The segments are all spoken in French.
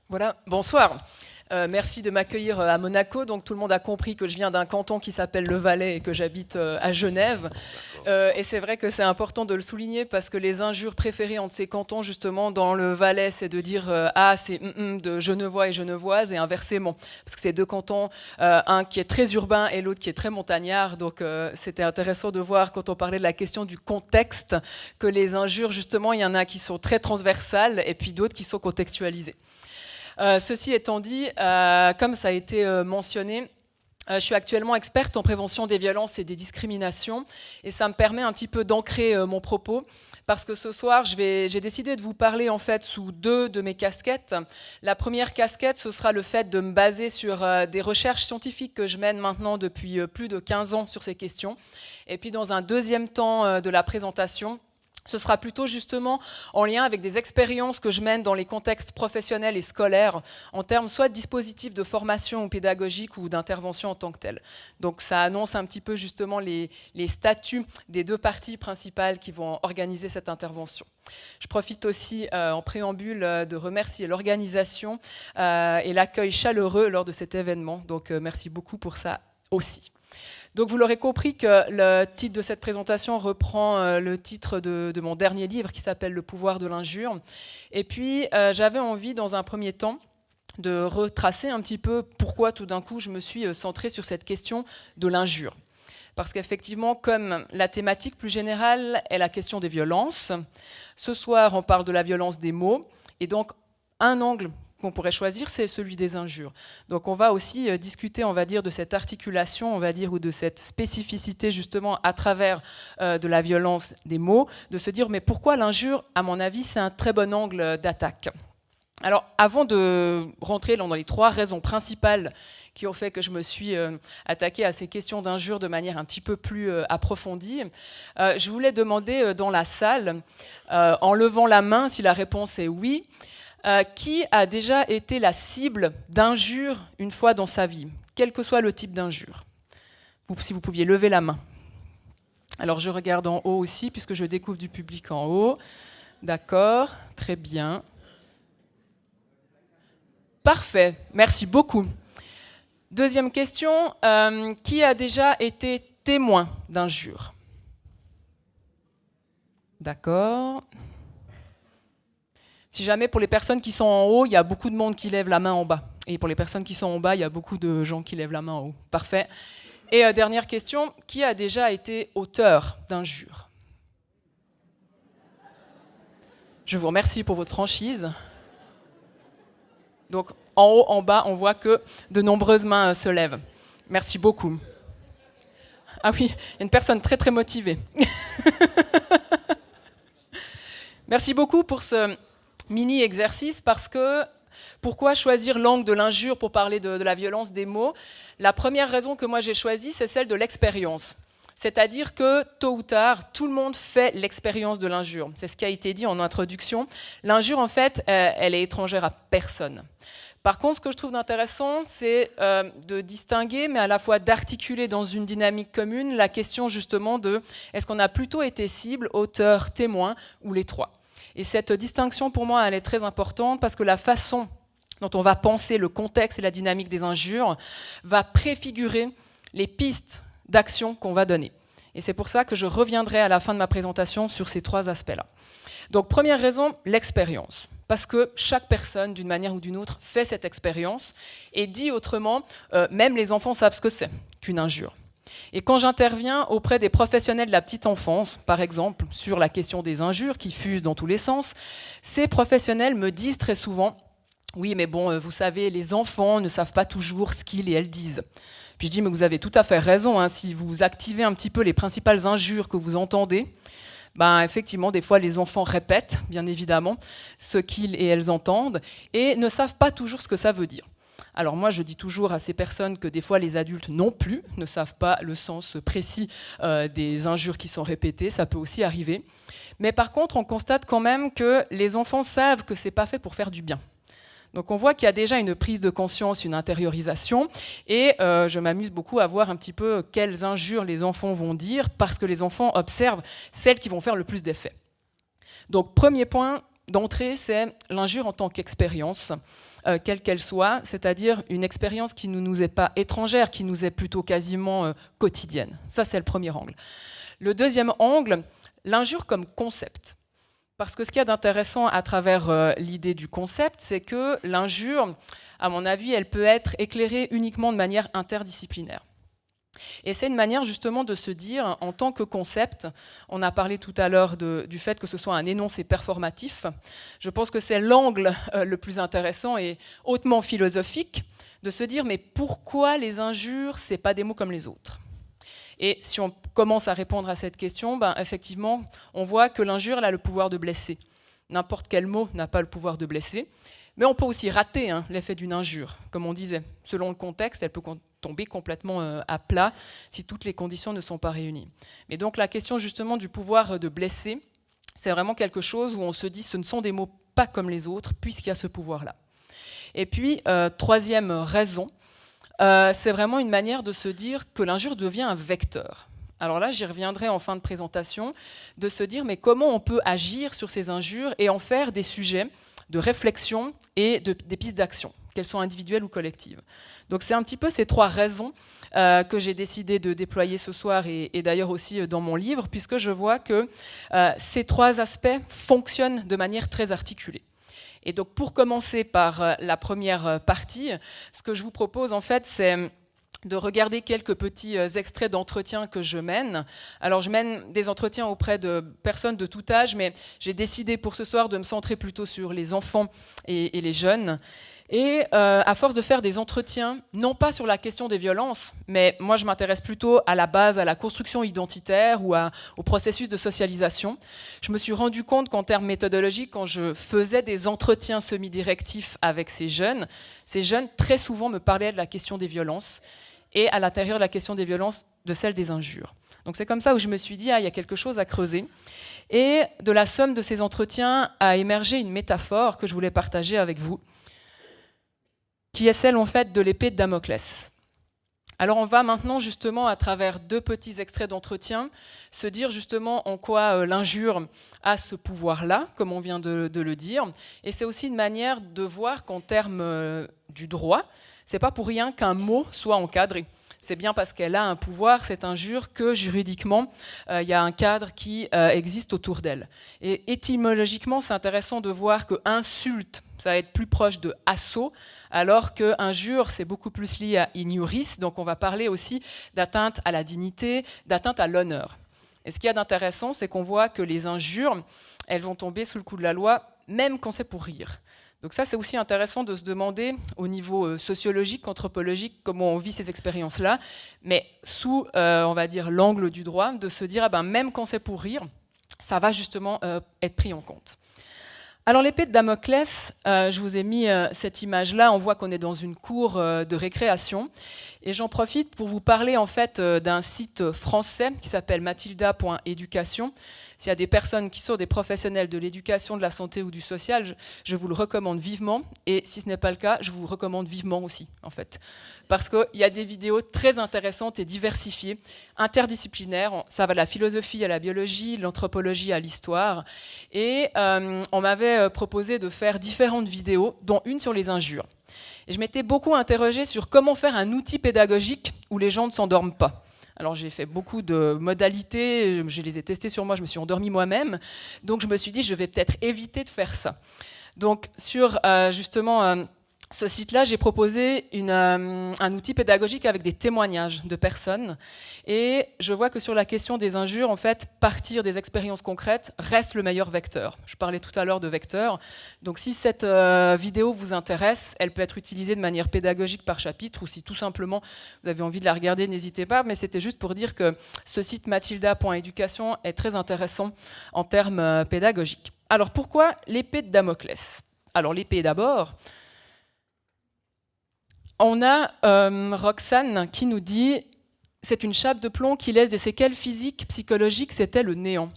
Voilà, bonsoir. Merci de m'accueillir à Monaco. Donc tout le monde a compris que je viens d'un canton qui s'appelle le Valais et que j'habite à Genève. Et c'est vrai que c'est important de le souligner parce que les injures préférées entre ces cantons, justement, dans le Valais, c'est de dire ah, c'est de Genevois et Genevoises et inversement. Parce que c'est deux cantons, un qui est très urbain et l'autre qui est très montagnard. Donc c'était intéressant de voir quand on parlait de la question du contexte que les injures, justement, il y en a qui sont très transversales et puis d'autres qui sont contextualisées. Ceci étant dit, comme ça a été mentionné, je suis actuellement experte en prévention des violences et des discriminations et ça me permet un petit peu d'ancrer mon propos parce que ce soir, j'ai décidé de vous parler en fait sous deux de mes casquettes. La première casquette, ce sera le fait de me baser sur des recherches scientifiques que je mène maintenant depuis plus de 15 ans sur ces questions. Et puis dans un deuxième temps de la présentation, ce sera plutôt justement en lien avec des expériences que je mène dans les contextes professionnels et scolaires, en termes soit de dispositifs de formation ou pédagogique ou d'intervention en tant que tel. Donc ça annonce un petit peu justement les statuts des deux parties principales qui vont organiser cette intervention. Je profite aussi en préambule de remercier l'organisation et l'accueil chaleureux lors de cet événement. Donc merci beaucoup pour ça aussi. Donc vous l'aurez compris que le titre de cette présentation reprend le titre de mon dernier livre qui s'appelle « Le pouvoir de l'injure ». Et puis j'avais envie dans un premier temps de retracer un petit peu pourquoi tout d'un coup je me suis centrée sur cette question de l'injure. Parce qu'effectivement, comme la thématique plus générale est la question des violences, ce soir on parle de la violence des mots et donc un angle qu'on pourrait choisir, c'est celui des injures. Donc on va aussi discuter, on va dire, de cette articulation, on va dire, ou de cette spécificité justement à travers de la violence des mots, de se dire mais pourquoi l'injure, à mon avis, c'est un très bon angle d'attaque. Alors avant de rentrer dans les trois raisons principales qui ont fait que je me suis attaquée à ces questions d'injures de manière un petit peu plus approfondie, je voulais demander dans la salle, en levant la main si la réponse est oui, qui a déjà été la cible d'injures une fois dans sa vie, quel que soit le type d'injure. Si vous pouviez lever la main. Alors je regarde en haut aussi, puisque je découvre du public en haut. D'accord, très bien. Parfait, merci beaucoup. Deuxième question, qui a déjà été témoin d'injures? D'accord. Si jamais pour les personnes qui sont en haut, il y a beaucoup de monde qui lève la main en bas. Et pour les personnes qui sont en bas, il y a beaucoup de gens qui lèvent la main en haut. Parfait. Et dernière question, qui a déjà été auteur d'injures? Je vous remercie pour votre franchise. Donc en haut, en bas, on voit que de nombreuses mains se lèvent. Merci beaucoup. Ah oui, il y a une personne très très motivée. Merci beaucoup pour ce mini-exercice parce que pourquoi choisir l'angle de l'injure pour parler de la violence des mots? La première raison que moi j'ai choisie, c'est celle de l'expérience. C'est-à-dire que tôt ou tard, tout le monde fait l'expérience de l'injure. C'est ce qui a été dit en introduction. L'injure, en fait, elle est étrangère à personne. Par contre, ce que je trouve intéressant, c'est de distinguer, mais à la fois d'articuler dans une dynamique commune la question justement de est-ce qu'on a plutôt été cible, auteur, témoin, ou les trois. Et cette distinction, pour moi, elle est très importante parce que la façon dont on va penser le contexte et la dynamique des injures va préfigurer les pistes d'action qu'on va donner. Et c'est pour ça que je reviendrai à la fin de ma présentation sur ces trois aspects-là. Donc, première raison, l'expérience. Parce que chaque personne, d'une manière ou d'une autre, fait cette expérience. Et dit autrement, même les enfants savent ce que c'est qu'une injure. Et quand j'interviens auprès des professionnels de la petite enfance, par exemple, sur la question des injures qui fusent dans tous les sens, ces professionnels me disent très souvent « Oui, mais bon, vous savez, les enfants ne savent pas toujours ce qu'ils et elles disent. » Puis je dis « Mais vous avez tout à fait raison, hein, si vous activez un petit peu les principales injures que vous entendez, ben, effectivement, des fois, les enfants répètent, bien évidemment, ce qu'ils et elles entendent et ne savent pas toujours ce que ça veut dire. » Alors moi, je dis toujours à ces personnes que des fois, les adultes non plus ne savent pas le sens précis des injures qui sont répétées. Ça peut aussi arriver. Mais par contre, on constate quand même que les enfants savent que ce n'est pas fait pour faire du bien. Donc on voit qu'il y a déjà une prise de conscience, une intériorisation. Et je m'amuse beaucoup à voir un petit peu quelles injures les enfants vont dire parce que les enfants observent celles qui vont faire le plus d'effet. Donc premier point d'entrée, c'est l'injure en tant qu'expérience. quelle qu'elle soit, c'est-à-dire une expérience qui ne nous est pas étrangère, qui nous est plutôt quasiment quotidienne. Ça, c'est le premier angle. Le deuxième angle, l'injure comme concept. Parce que ce qu'il y a d'intéressant à travers l'idée du concept, c'est que l'injure, à mon avis, elle peut être éclairée uniquement de manière interdisciplinaire. Et c'est une manière justement de se dire, en tant que concept, on a parlé tout à l'heure du fait que ce soit un énoncé performatif, je pense que c'est l'angle le plus intéressant et hautement philosophique, de se dire, mais pourquoi les injures, c'est pas des mots comme les autres ? Et si on commence à répondre à cette question, effectivement, on voit que l'injure a le pouvoir de blesser. N'importe quel mot n'a pas le pouvoir de blesser, mais on peut aussi rater l'effet d'une injure. Comme on disait, selon le contexte, elle peut tomber complètement à plat si toutes les conditions ne sont pas réunies. Mais donc la question justement du pouvoir de blesser, c'est vraiment quelque chose où on se dit ce ne sont des mots pas comme les autres, puisqu'il y a ce pouvoir-là. Et puis, troisième raison, c'est vraiment une manière de se dire que l'injure devient un vecteur. Alors là, j'y reviendrai en fin de présentation, de se dire mais comment on peut agir sur ces injures et en faire des sujets de réflexion et des pistes d'action, qu'elles soient individuelles ou collectives. Donc c'est un petit peu ces trois raisons que j'ai décidé de déployer ce soir et d'ailleurs aussi dans mon livre, puisque je vois que ces trois aspects fonctionnent de manière très articulée. Et donc pour commencer par la première partie, ce que je vous propose en fait, c'est de regarder quelques petits extraits d'entretiens que je mène. Alors je mène des entretiens auprès de personnes de tout âge, mais j'ai décidé pour ce soir de me centrer plutôt sur les enfants et les jeunes. Et à force de faire des entretiens, non pas sur la question des violences, mais moi je m'intéresse plutôt à la base, à la construction identitaire ou au processus de socialisation, je me suis rendu compte qu'en termes méthodologiques, quand je faisais des entretiens semi-directifs avec ces jeunes très souvent me parlaient de la question des violences et à l'intérieur de la question des violences, de celle des injures. Donc c'est comme ça où je me suis dit, il y a quelque chose à creuser. Et de la somme de ces entretiens a émergé une métaphore que je voulais partager avec vous, qui est celle en fait de l'épée de Damoclès. Alors on va maintenant justement, à travers deux petits extraits d'entretien, se dire justement en quoi l'injure a ce pouvoir-là, comme on vient de le dire. Et c'est aussi une manière de voir qu'en termes du droit, c'est pas pour rien qu'un mot soit encadré. C'est bien parce qu'elle a un pouvoir, cette injure, que juridiquement, il y a un cadre qui existe autour d'elle. Et étymologiquement, c'est intéressant de voir que insulte, ça va être plus proche de assaut, alors que injure, c'est beaucoup plus lié à injuris. Donc on va parler aussi d'atteinte à la dignité, d'atteinte à l'honneur. Et ce qu'il y a d'intéressant, c'est qu'on voit que les injures, elles vont tomber sous le coup de la loi, même quand c'est pour rire. Donc ça, c'est aussi intéressant de se demander au niveau sociologique, anthropologique, comment on vit ces expériences-là, mais sous, on va dire, l'angle du droit, de se dire, même quand c'est pour rire, ça va justement être pris en compte. Alors l'épée de Damoclès, je vous ai mis cette image-là, on voit qu'on est dans une cour de récréation, et j'en profite pour vous parler en fait d'un site français qui s'appelle mathilda.education. S'il y a des personnes qui sont des professionnels de l'éducation, de la santé ou du social, je vous le recommande vivement, et si ce n'est pas le cas, je vous recommande vivement aussi, en fait. Parce qu'il y a des vidéos très intéressantes et diversifiées, interdisciplinaires, ça va de la philosophie à la biologie, l'anthropologie à l'histoire, et on m'avait proposé de faire différentes vidéos, dont une sur les injures. Et je m'étais beaucoup interrogée sur comment faire un outil pédagogique où les gens ne s'endorment pas. Alors j'ai fait beaucoup de modalités, je les ai testées sur moi, je me suis endormie moi-même, donc je me suis dit je vais peut-être éviter de faire ça. Donc sur justement ce site-là, j'ai proposé un outil pédagogique avec des témoignages de personnes, et je vois que sur la question des injures, en fait, partir des expériences concrètes reste le meilleur vecteur. Je parlais tout à l'heure de vecteur, donc si cette vidéo vous intéresse, elle peut être utilisée de manière pédagogique par chapitre, ou si tout simplement vous avez envie de la regarder, n'hésitez pas, mais c'était juste pour dire que ce site mathilda.education est très intéressant en termes pédagogiques. Alors pourquoi l'épée de Damoclès ? Alors l'épée d'abord. On a Roxane qui nous dit « C'est une chape de plomb qui laisse des séquelles physiques, psychologiques, c'était le néant ».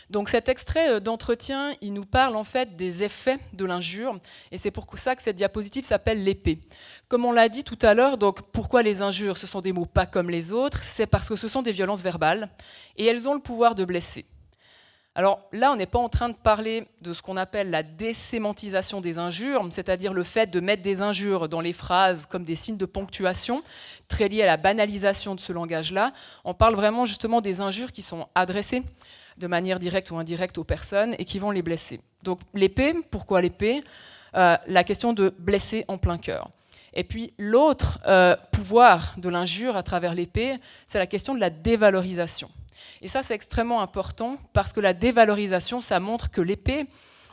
Donc cet extrait d'entretien, il nous parle en fait des effets de l'injure, et c'est pour ça que cette diapositive s'appelle l'épée. Comme on l'a dit tout à l'heure, donc pourquoi les injures, ce sont des mots pas comme les autres, c'est parce que ce sont des violences verbales, et elles ont le pouvoir de blesser. Alors là, on n'est pas en train de parler de ce qu'on appelle la désémantisation des injures, c'est-à-dire le fait de mettre des injures dans les phrases comme des signes de ponctuation, très liés à la banalisation de ce langage-là. On parle vraiment justement des injures qui sont adressées de manière directe ou indirecte aux personnes et qui vont les blesser. Donc l'épée, pourquoi l'épée ? La question de blesser en plein cœur. Et puis l'autre pouvoir de l'injure à travers l'épée, c'est la question de la dévalorisation. Et ça, c'est extrêmement important parce que la dévalorisation, ça montre que l'épée,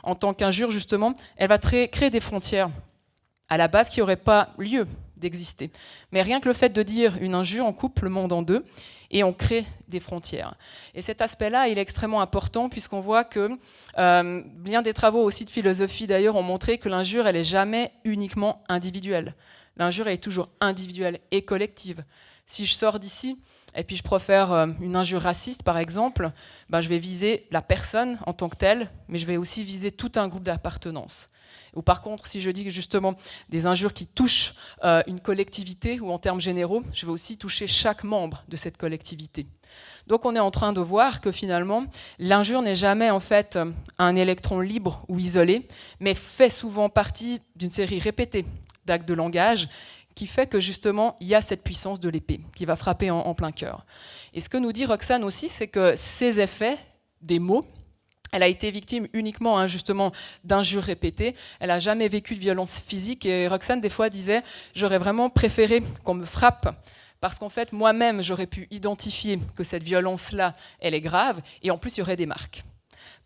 en tant qu'injure, justement, elle va créer des frontières à la base qui n'auraient pas lieu d'exister. Mais rien que le fait de dire une injure, on coupe le monde en deux et on crée des frontières. Et cet aspect-là, il est extrêmement important puisqu'on voit que bien des travaux aussi de philosophie d'ailleurs ont montré que l'injure, elle n'est jamais uniquement individuelle. L'injure, elle est toujours individuelle et collective. Si je sors d'ici et puis je profère une injure raciste, par exemple, je vais viser la personne en tant que telle, mais je vais aussi viser tout un groupe d'appartenance. Ou par contre, si je dis justement des injures qui touchent une collectivité ou en termes généraux, je vais aussi toucher chaque membre de cette collectivité. Donc on est en train de voir que finalement, l'injure n'est jamais en fait un électron libre ou isolé, mais fait souvent partie d'une série répétée d'actes de langage qui fait que justement, il y a cette puissance de l'épée qui va frapper en plein cœur. Et ce que nous dit Roxane aussi, c'est que ces effets des mots, elle a été victime uniquement justement d'injures répétées. Elle n'a jamais vécu de violence physique. Et Roxane, des fois, disait « J'aurais vraiment préféré qu'on me frappe parce qu'en fait, moi-même, j'aurais pu identifier que cette violence-là, elle est grave. Et en plus, il y aurait des marques. »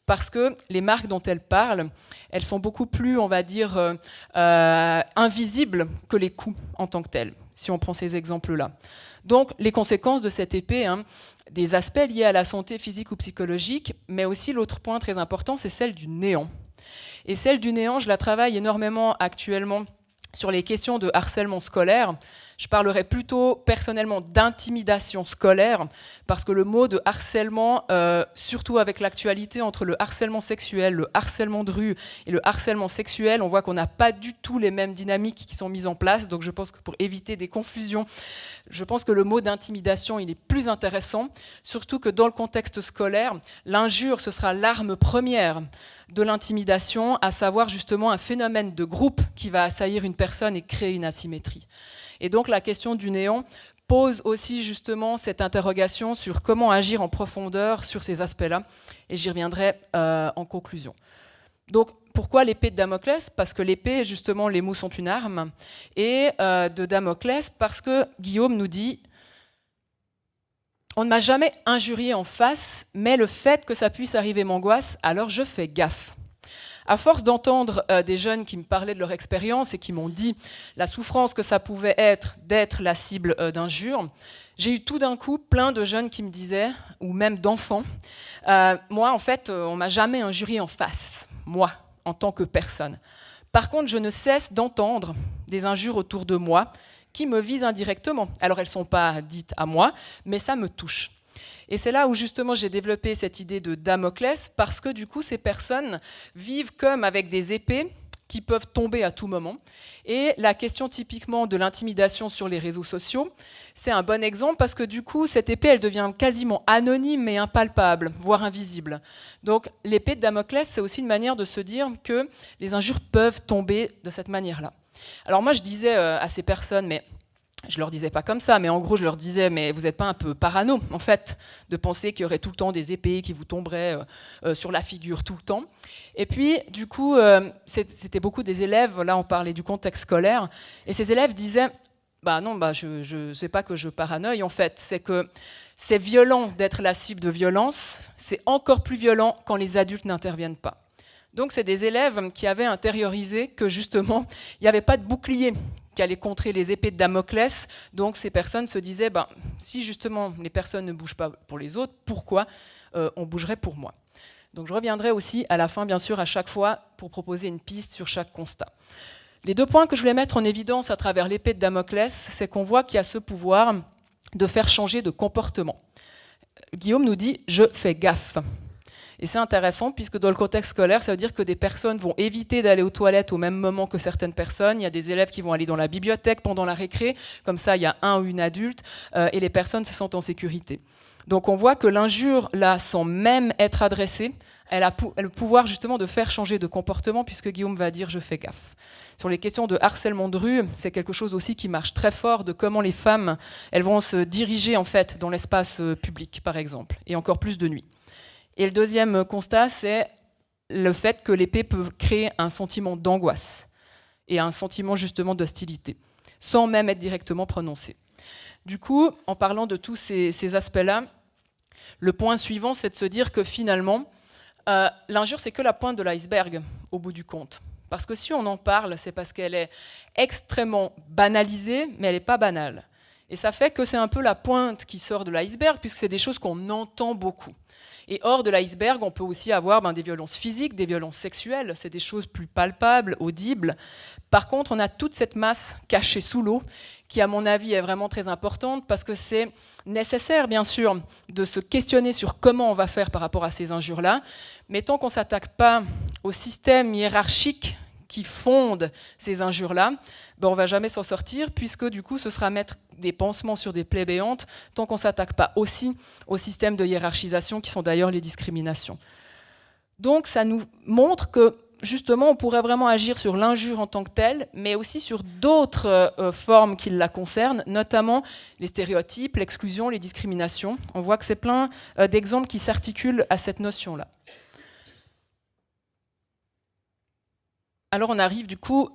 Parce que les marques dont elle parle, elles sont beaucoup plus, on va dire, invisibles que les coups en tant que tels, si on prend ces exemples-là. Donc, les conséquences de cette épée, des aspects liés à la santé physique ou psychologique, mais aussi l'autre point très important, c'est celle du néant. Et celle du néant, je la travaille énormément actuellement sur les questions de harcèlement scolaire. Je parlerai plutôt personnellement d'intimidation scolaire, parce que le mot de harcèlement, surtout avec l'actualité entre le harcèlement sexuel, le harcèlement de rue et le harcèlement sexuel, on voit qu'on n'a pas du tout les mêmes dynamiques qui sont mises en place. Donc je pense que pour éviter des confusions, je pense que le mot d'intimidation, il est plus intéressant, surtout que dans le contexte scolaire, l'injure, ce sera l'arme première de l'intimidation, à savoir justement un phénomène de groupe qui va assaillir une personne et créer une asymétrie. Et donc la question du néant pose aussi justement cette interrogation sur comment agir en profondeur sur ces aspects-là, et j'y reviendrai en conclusion. Donc pourquoi l'épée de Damoclès ? Parce que l'épée, justement, les mots sont une arme, et de Damoclès parce que Guillaume nous dit « On ne m'a jamais injurié en face, mais le fait que ça puisse arriver m'angoisse, alors je fais gaffe ». À force d'entendre des jeunes qui me parlaient de leur expérience et qui m'ont dit la souffrance que ça pouvait être d'être la cible d'injures, j'ai eu tout d'un coup plein de jeunes qui me disaient, ou même d'enfants, moi en fait on m'a jamais injurié en face, moi en tant que personne. Par contre je ne cesse d'entendre des injures autour de moi qui me visent indirectement. Alors elles ne sont pas dites à moi, mais ça me touche. Et c'est là où justement j'ai développé cette idée de Damoclès, parce que du coup ces personnes vivent comme avec des épées qui peuvent tomber à tout moment. Et la question typiquement de l'intimidation sur les réseaux sociaux, c'est un bon exemple parce que du coup cette épée elle devient quasiment anonyme et impalpable, voire invisible. Donc l'épée de Damoclès, c'est aussi une manière de se dire que les injures peuvent tomber de cette manière-là. Alors moi je disais à ces personnes, mais je leur disais pas comme ça, mais en gros je leur disais mais vous n'êtes pas un peu parano en fait de penser qu'il y aurait tout le temps des épées qui vous tomberaient sur la figure tout le temps. Et puis du coup c'était beaucoup des élèves, là on parlait du contexte scolaire, et ces élèves disaient non je sais pas que je paranoïe en fait, c'est que c'est violent d'être la cible de violence, c'est encore plus violent quand les adultes n'interviennent pas. Donc c'est des élèves qui avaient intériorisé que justement il n'y avait pas de bouclier qui allait contrer les épées de Damoclès. Donc ces personnes se disaient, si justement les personnes ne bougent pas pour les autres, pourquoi on bougerait pour moi ? Donc je reviendrai aussi à la fin, bien sûr, à chaque fois, pour proposer une piste sur chaque constat. Les deux points que je voulais mettre en évidence à travers l'épée de Damoclès, c'est qu'on voit qu'il y a ce pouvoir de faire changer de comportement. Guillaume nous dit « je fais gaffe ». Et c'est intéressant puisque dans le contexte scolaire, ça veut dire que des personnes vont éviter d'aller aux toilettes au même moment que certaines personnes. Il y a des élèves qui vont aller dans la bibliothèque pendant la récré, comme ça il y a un ou une adulte, et les personnes se sentent en sécurité. Donc on voit que l'injure, là, sans même être adressée, elle a le pouvoir justement de faire changer de comportement, puisque Guillaume va dire « je fais gaffe ». Sur les questions de harcèlement de rue, c'est quelque chose aussi qui marche très fort, de comment les femmes, elles vont se diriger en fait dans l'espace public, par exemple, et encore plus de nuit. Et le deuxième constat, c'est le fait que l'épée peut créer un sentiment d'angoisse et un sentiment justement d'hostilité, sans même être directement prononcé. Du coup, en parlant de tous ces aspects-là, le point suivant, c'est de se dire que finalement, l'injure, c'est que la pointe de l'iceberg, au bout du compte. Parce que si on en parle, c'est parce qu'elle est extrêmement banalisée, mais elle n'est pas banale. Et ça fait que c'est un peu la pointe qui sort de l'iceberg, puisque c'est des choses qu'on entend beaucoup. Et hors de l'iceberg, on peut aussi avoir des violences physiques, des violences sexuelles, c'est des choses plus palpables, audibles. Par contre, on a toute cette masse cachée sous l'eau, qui à mon avis est vraiment très importante, parce que c'est nécessaire, bien sûr, de se questionner sur comment on va faire par rapport à ces injures-là, mais tant qu'on ne s'attaque pas au système hiérarchique qui fonde ces injures-là, on ne va jamais s'en sortir, puisque du coup, ce sera mettre des pansements sur des plaies béantes, tant qu'on ne s'attaque pas aussi au système de hiérarchisation, qui sont d'ailleurs les discriminations. Donc, ça nous montre que, justement, on pourrait vraiment agir sur l'injure en tant que telle, mais aussi sur d'autres formes qui la concernent, notamment les stéréotypes, l'exclusion, les discriminations. On voit que c'est plein d'exemples qui s'articulent à cette notion-là. Alors on arrive du coup,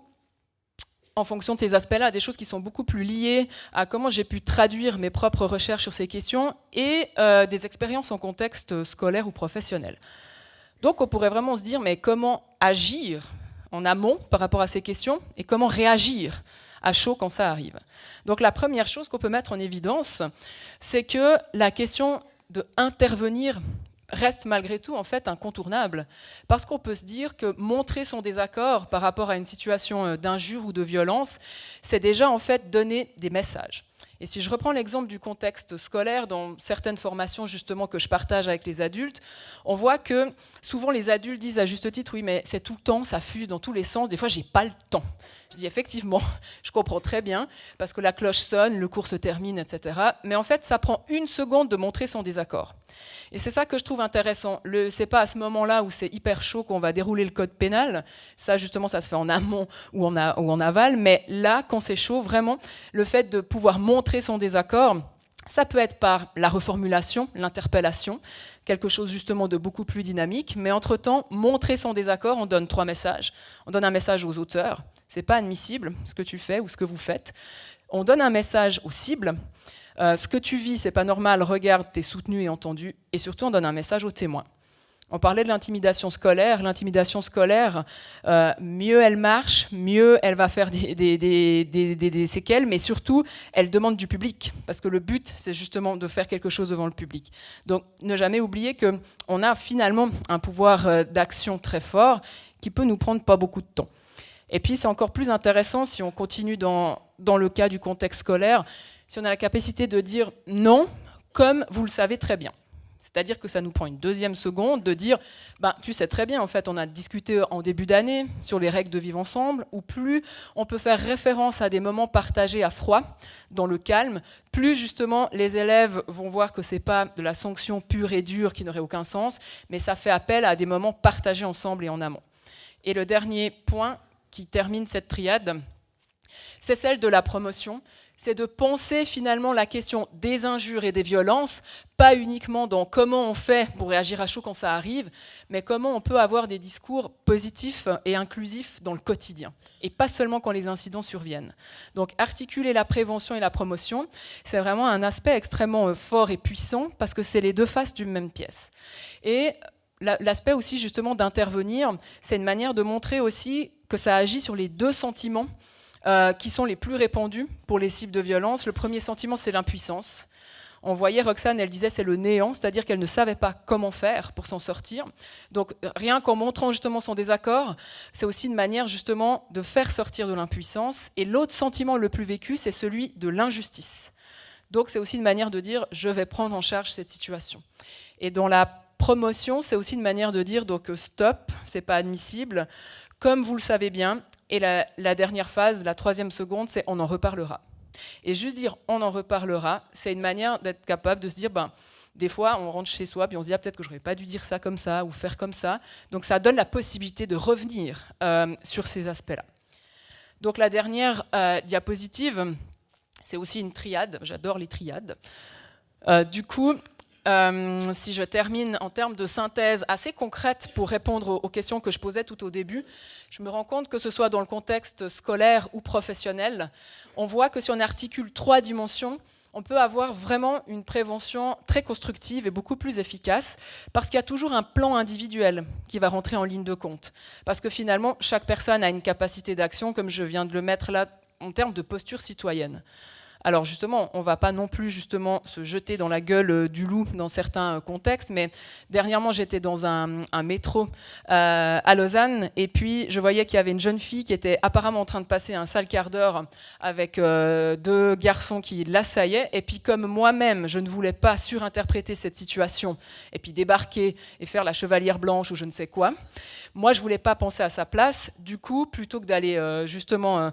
en fonction de ces aspects-là, à des choses qui sont beaucoup plus liées à comment j'ai pu traduire mes propres recherches sur ces questions et des expériences en contexte scolaire ou professionnel. Donc on pourrait vraiment se dire, mais comment agir en amont par rapport à ces questions et comment réagir à chaud quand ça arrive. Donc la première chose qu'on peut mettre en évidence, c'est que la question d'intervenir reste malgré tout en fait incontournable, parce qu'on peut se dire que montrer son désaccord par rapport à une situation d'injure ou de violence, c'est déjà en fait donner des messages. Et si je reprends l'exemple du contexte scolaire, dans certaines formations justement que je partage avec les adultes, on voit que souvent les adultes disent à juste titre, oui mais c'est tout le temps, ça fuse dans tous les sens, des fois j'ai pas le temps. Je dis effectivement, je comprends très bien, parce que la cloche sonne, le cours se termine, etc. Mais en fait ça prend une seconde de montrer son désaccord. Et c'est ça que je trouve intéressant. C'est pas à ce moment-là où c'est hyper chaud qu'on va dérouler le code pénal, ça justement ça se fait en amont ou en aval, mais là quand c'est chaud, vraiment, le fait de pouvoir montrer son désaccord, ça peut être par la reformulation, l'interpellation, quelque chose justement de beaucoup plus dynamique, mais entre-temps, montrer son désaccord, on donne 3 messages. On donne un message aux auteurs, c'est pas admissible ce que tu fais ou ce que vous faites. On donne un message aux cibles, ce que tu vis, c'est pas normal, regarde, t'es soutenu et entendu, et surtout on donne un message aux témoins. On parlait de l'intimidation scolaire, mieux elle marche, mieux elle va faire des séquelles, mais surtout, elle demande du public, parce que le but, c'est justement de faire quelque chose devant le public. Donc, ne jamais oublier qu'on a finalement un pouvoir d'action très fort qui peut nous prendre pas beaucoup de temps. Et puis, c'est encore plus intéressant si on continue dans le cas du contexte scolaire, si on a la capacité de dire non, comme vous le savez très bien. C'est-à-dire que ça nous prend une deuxième seconde de dire tu sais très bien, en fait, on a discuté en début d'année sur les règles de vivre ensemble, ou plus on peut faire référence à des moments partagés à froid, dans le calme, plus justement les élèves vont voir que ce n'est pas de la sanction pure et dure qui n'aurait aucun sens, mais ça fait appel à des moments partagés ensemble et en amont. Et le dernier point qui termine cette triade, c'est celle de la promotion. C'est de penser finalement la question des injures et des violences, pas uniquement dans comment on fait pour réagir à chaud quand ça arrive, mais comment on peut avoir des discours positifs et inclusifs dans le quotidien, et pas seulement quand les incidents surviennent. Donc articuler la prévention et la promotion, c'est vraiment un aspect extrêmement fort et puissant, parce que c'est les deux faces d'une même pièce. Et l'aspect aussi justement d'intervenir, c'est une manière de montrer aussi que ça agit sur les deux sentiments qui sont les plus répandus pour les cibles de violence. Le premier sentiment, c'est l'impuissance. On voyait Roxane, elle disait c'est le néant, c'est-à-dire qu'elle ne savait pas comment faire pour s'en sortir. Donc rien qu'en montrant justement son désaccord, c'est aussi une manière justement de faire sortir de l'impuissance. Et l'autre sentiment le plus vécu, c'est celui de l'injustice. Donc c'est aussi une manière de dire je vais prendre en charge cette situation. Et dans la promotion, c'est aussi une manière de dire donc stop, c'est pas admissible, comme vous le savez bien. Et la dernière phase, la troisième seconde, c'est on en reparlera. Et juste dire on en reparlera, c'est une manière d'être capable de se dire des fois, on rentre chez soi, puis on se dit peut-être que je n'aurais pas dû dire ça comme ça ou faire comme ça. Donc ça donne la possibilité de revenir sur ces aspects-là. Donc la dernière diapositive, c'est aussi une triade. J'adore les triades. Du coup, si je termine en termes de synthèse assez concrète pour répondre aux questions que je posais tout au début, je me rends compte que ce soit dans le contexte scolaire ou professionnel, on voit que si on articule 3 dimensions, on peut avoir vraiment une prévention très constructive et beaucoup plus efficace parce qu'il y a toujours un plan individuel qui va rentrer en ligne de compte. Parce que finalement, chaque personne a une capacité d'action, comme je viens de le mettre là, en termes de posture citoyenne. Alors justement, on ne va pas non plus justement se jeter dans la gueule du loup dans certains contextes, mais dernièrement j'étais dans un métro à Lausanne et puis je voyais qu'il y avait une jeune fille qui était apparemment en train de passer un sale quart d'heure avec 2 garçons qui l'assaillaient, et puis comme moi-même je ne voulais pas surinterpréter cette situation et puis débarquer et faire la chevalière blanche ou je ne sais quoi, moi je ne voulais pas penser à sa place. Du coup, plutôt que d'aller justement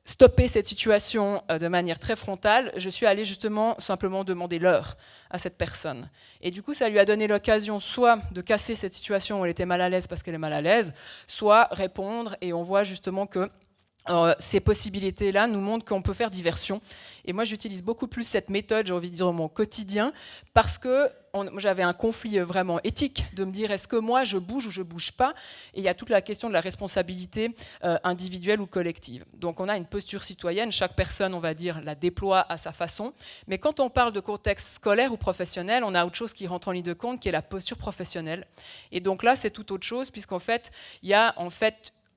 stopper cette situation de manière très frontale, je suis allée justement simplement demander l'heure à cette personne. Et du coup, ça lui a donné l'occasion soit de casser cette situation où elle était mal à l'aise parce qu'elle est mal à l'aise, soit répondre, et on voit justement que ces possibilités-là nous montrent qu'on peut faire diversion. Et moi, j'utilise beaucoup plus cette méthode, j'ai envie de dire, dans mon quotidien, parce que j'avais un conflit vraiment éthique de me dire est-ce que moi, je bouge ou je ne bouge pas. Et il y a toute la question de la responsabilité individuelle ou collective. Donc, on a une posture citoyenne. Chaque personne, on va dire, la déploie à sa façon. Mais quand on parle de contexte scolaire ou professionnel, on a autre chose qui rentre en ligne de compte, qui est la posture professionnelle. Et donc là, c'est tout autre chose, puisqu'en fait, il y a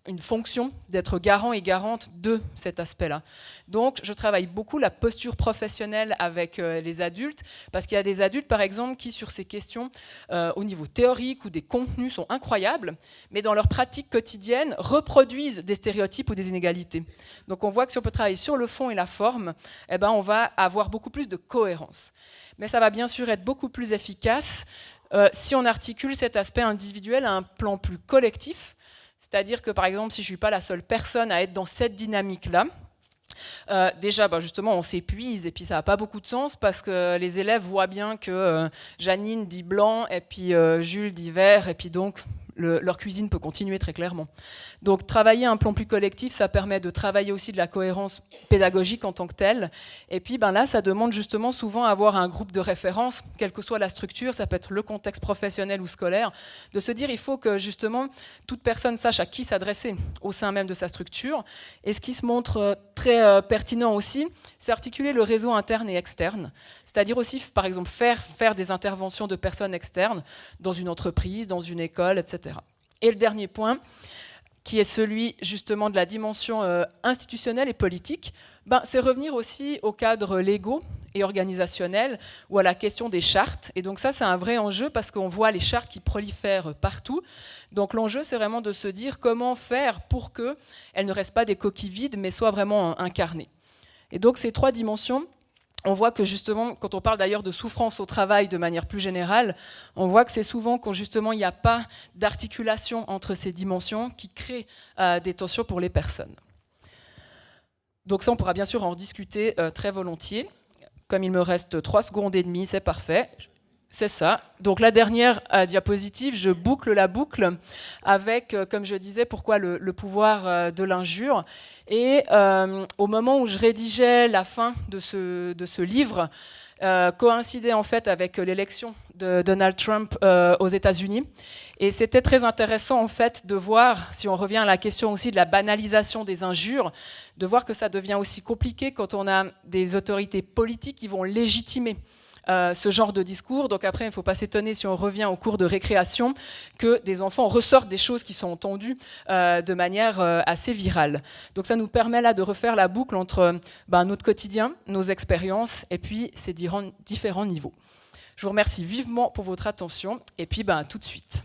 une fonction d'être garant et garante de cet aspect-là. Donc, je travaille beaucoup la posture professionnelle avec les adultes, parce qu'il y a des adultes, par exemple, qui, sur ces questions, au niveau théorique ou des contenus, sont incroyables, mais dans leur pratique quotidienne, reproduisent des stéréotypes ou des inégalités. Donc, on voit que si on peut travailler sur le fond et la forme, eh ben, on va avoir beaucoup plus de cohérence. Mais ça va bien sûr être beaucoup plus efficace si on articule cet aspect individuel à un plan plus collectif. C'est-à-dire que, par exemple, si je ne suis pas la seule personne à être dans cette dynamique-là, déjà, justement, on s'épuise et puis ça n'a pas beaucoup de sens parce que les élèves voient bien que Janine dit blanc et puis Jules dit vert et puis donc leur cuisine peut continuer très clairement. Donc travailler un plan plus collectif, ça permet de travailler aussi de la cohérence pédagogique en tant que telle. Et puis là, ça demande justement souvent avoir un groupe de référence, quelle que soit la structure, ça peut être le contexte professionnel ou scolaire, de se dire il faut que justement toute personne sache à qui s'adresser au sein même de sa structure. Et ce qui se montre très pertinent aussi, c'est articuler le réseau interne et externe. C'est-à-dire aussi, par exemple, faire des interventions de personnes externes dans une entreprise, dans une école, etc. Et le dernier point, qui est celui justement de la dimension institutionnelle et politique, c'est revenir aussi aux cadres légaux et organisationnels ou à la question des chartes. Et donc ça, c'est un vrai enjeu parce qu'on voit les chartes qui prolifèrent partout. Donc l'enjeu, c'est vraiment de se dire comment faire pour qu'elles ne restent pas des coquilles vides, mais soient vraiment incarnées. Et donc ces 3 dimensions, on voit que justement, quand on parle d'ailleurs de souffrance au travail de manière plus générale, on voit que c'est souvent quand justement il n'y a pas d'articulation entre ces dimensions qui crée des tensions pour les personnes. Donc ça, on pourra bien sûr en discuter très volontiers. Comme il me reste 3 secondes et demie, c'est parfait. C'est ça. Donc la dernière diapositive, je boucle la boucle avec, comme je disais, pourquoi le pouvoir de l'injure. Et au moment où je rédigeais la fin de ce livre, coïncidait en fait avec l'élection de Donald Trump aux États-Unis. Et c'était très intéressant en fait de voir, si on revient à la question aussi de la banalisation des injures, de voir que ça devient aussi compliqué quand on a des autorités politiques qui vont légitimer ce genre de discours. Donc après, il ne faut pas s'étonner si on revient au cours de récréation que des enfants ressortent des choses qui sont entendues de manière assez virale. Donc ça nous permet là de refaire la boucle entre notre quotidien, nos expériences et puis ces différents niveaux. Je vous remercie vivement pour votre attention et puis à tout de suite.